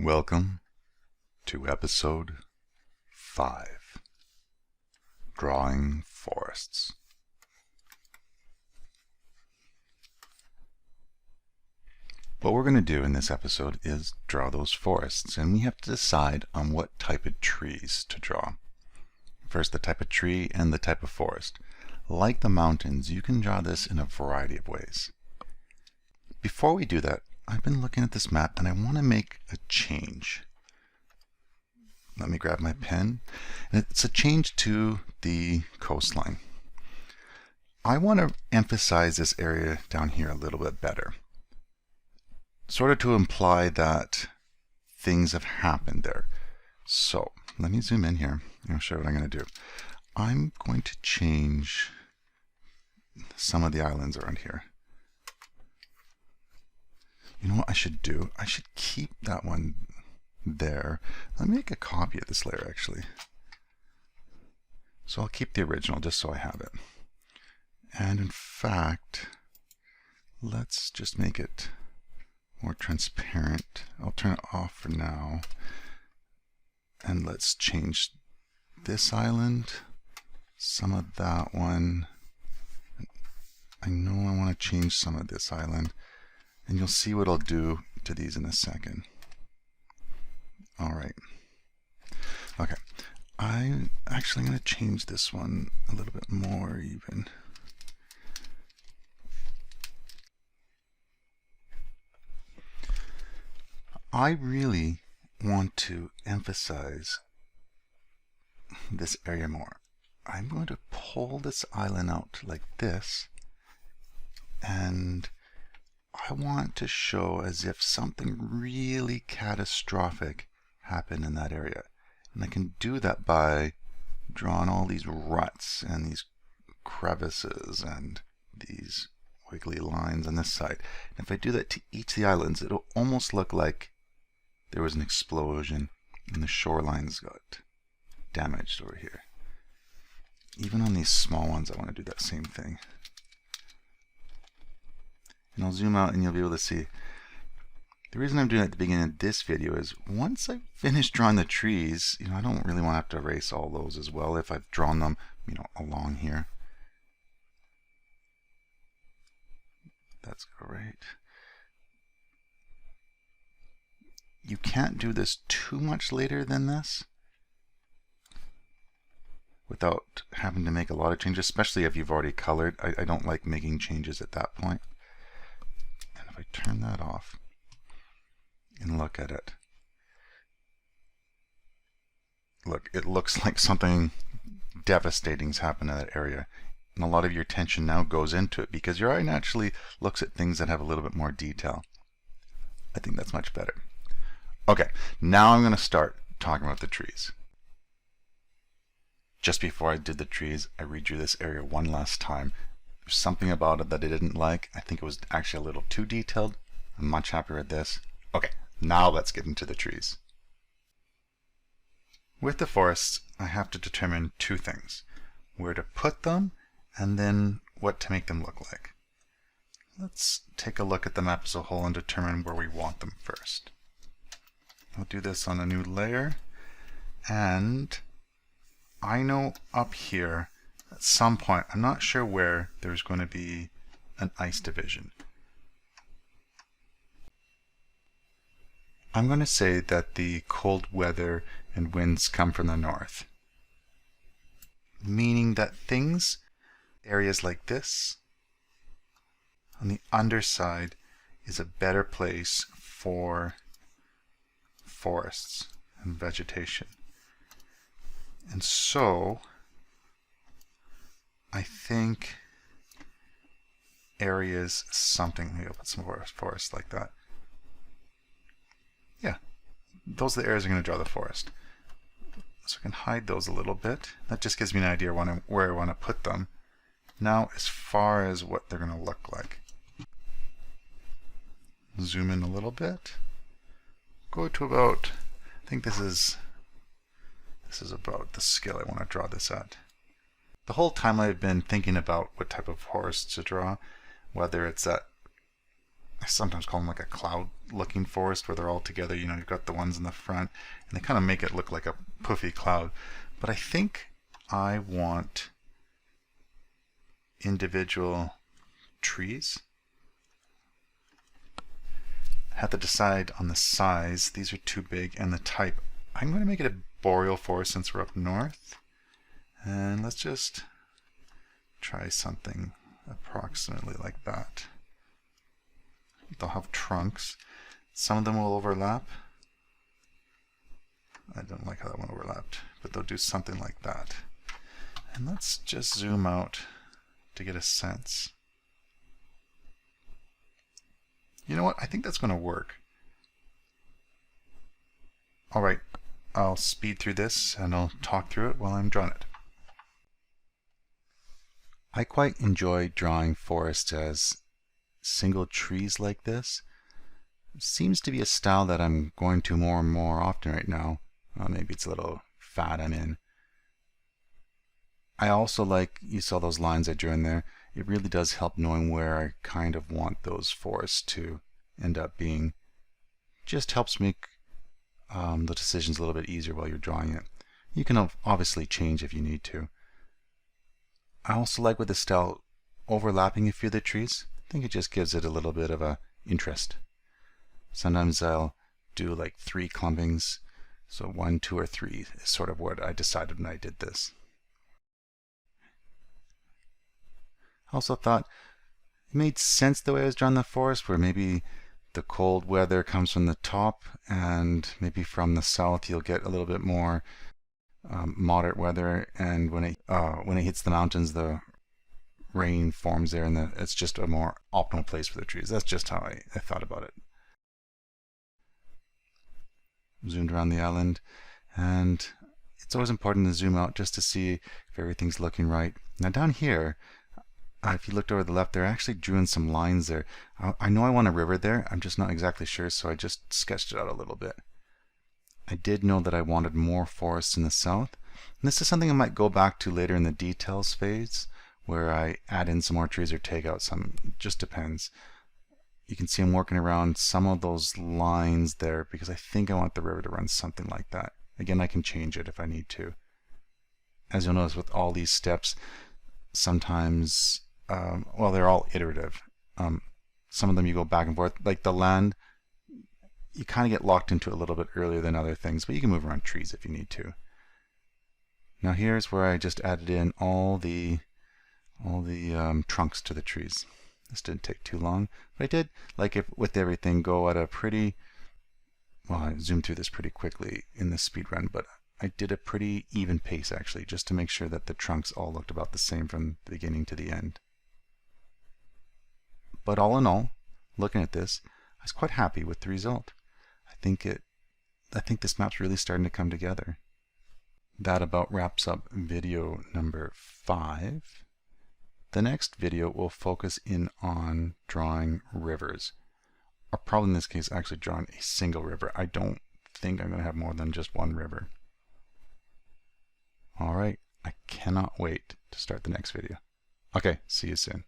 Welcome to episode 5, Drawing Forests. What we're going to do in this episode is draw those forests, and we have to decide on what type of trees to draw. First, the type of tree and the type of forest. Like the mountains, you can draw this in a variety of ways. Before we do that, I've been looking at this map and I want to make a change. Let me grab my pen. And it's a change to the coastline. I want to emphasize this area down here a little bit better. Sort of to imply that things have happened there. So let me zoom in here and I'll show you what I'm going to do. I'm going to change some of the islands around here. You know what I should do? I should keep that one there. Let me make a copy of this layer actually. So I'll keep the original just so I have it. And in fact, let's just make it more transparent. I'll turn it off for now. And let's change this island, some of that one. I know I want to change some of this island. And you'll see what I'll do to these in a second. All right. Okay. I'm actually going to change this one a little bit more even. I really want to emphasize this area more. I'm going to pull this island out like this, and I want to show as if something really catastrophic happened in that area. And I can do that by drawing all these ruts and these crevices and these wiggly lines on this side. And if I do that to each of the islands, it'll almost look like there was an explosion and the shorelines got damaged over here. Even on these small ones, I want to do that same thing. And I'll zoom out and you'll be able to see. The reason I'm doing it at the beginning of this video is once I finish drawing the trees, I don't really want to have to erase all those as well if I've drawn them, along here. That's great. You can't do this too much later than this without having to make a lot of changes, especially if you've already colored. I don't like making changes at that point. I turn that off and look at it. Look, it looks like something devastating's happened in that area. And a lot of your attention now goes into it because your eye naturally looks at things that have a little bit more detail. I think that's much better. Okay, now I'm going to start talking about the trees. Just before I did the trees, I redrew this area one last time. There's something about it that I didn't like. I think it was actually a little too detailed. I'm much happier with this. Okay, now let's get into the trees. With the forests, I have to determine two things. Where to put them, and then what to make them look like. Let's take a look at the map as a whole and determine where we want them first. I'll do this on a new layer, and I know up here at some point, I'm not sure where, there's going to be an ice division. I'm going to say that the cold weather and winds come from the north, meaning that areas like this, on the underside, is a better place for forests and vegetation. And so I think areas something, maybe I'll put some forest like that. Yeah, those are the areas I'm going to draw the forest. So I can hide those a little bit. That just gives me an idea where I want to put them. Now as far as what they're going to look like. Zoom in a little bit. Go to about, I think this is about the scale I want to draw this at. The whole time I've been thinking about what type of forest to draw, whether it's at I sometimes call them like a cloud looking forest where they're all together. You know, you've got the ones in the front and they kind of make it look like a puffy cloud. But I think I want individual trees. I have to decide on the size. These are too big, and the type. I'm going to make it a boreal forest since we're up north. And let's just try something approximately like that. They'll have trunks. Some of them will overlap. I don't like how that one overlapped, but they'll do something like that. And let's just zoom out to get a sense. You know what? I think that's going to work. All right, I'll speed through this and I'll talk through it while I'm drawing it. I quite enjoy drawing forests as single trees like this. It seems to be a style that I'm going to more and more often right now. Maybe it's a little fad I'm in. I also like, you saw those lines I drew in there. It really does help knowing where I kind of want those forests to end up being. Just helps make the decisions a little bit easier while you're drawing it. You can obviously change if you need to. I also like with this style overlapping a few of the trees. I think it just gives it a little bit of a interest. Sometimes I'll do like 3 clumpings. So 1, 2, or 3 is sort of what I decided when I did this. I also thought it made sense the way I was drawing the forest, where maybe the cold weather comes from the top and maybe from the south you'll get a little bit more moderate weather, and when it hits the mountains the rain forms there, and it's just a more optimal place for the trees. That's just how I thought about it. Zoomed around the island, and it's always important to zoom out just to see if everything's looking right. Now down here, if you looked over the left there, I actually drew in some lines there. I know I want a river there, I'm just not exactly sure, so I just sketched it out a little bit. I did know that I wanted more forests in the south, and this is something I might go back to later in the details phase, where I add in some more trees or take out some. It just depends. You can see I'm working around some of those lines there because I think I want the river to run something like that. Again, I can change it if I need to. As you'll notice with all these steps, sometimes, well, they're all iterative. Some of them you go back and forth. Like the land, you kind of get locked into it a little bit earlier than other things, but you can move around trees if you need to. Now here's where I just added in all the trunks to the trees. This didn't take too long, but I did, like with everything, go at a pretty, well, I zoomed through this pretty quickly in this speed run, but I did a pretty even pace actually, just to make sure that the trunks all looked about the same from the beginning to the end. But all in all, looking at this, I was quite happy with the result. I think this map's really starting to come together. That about wraps up video number 5. The next video will focus in on drawing rivers, or probably in this case actually drawing a single river. I don't think I'm going to have more than just one river. Alright, I cannot wait to start the next video. Okay, see you soon.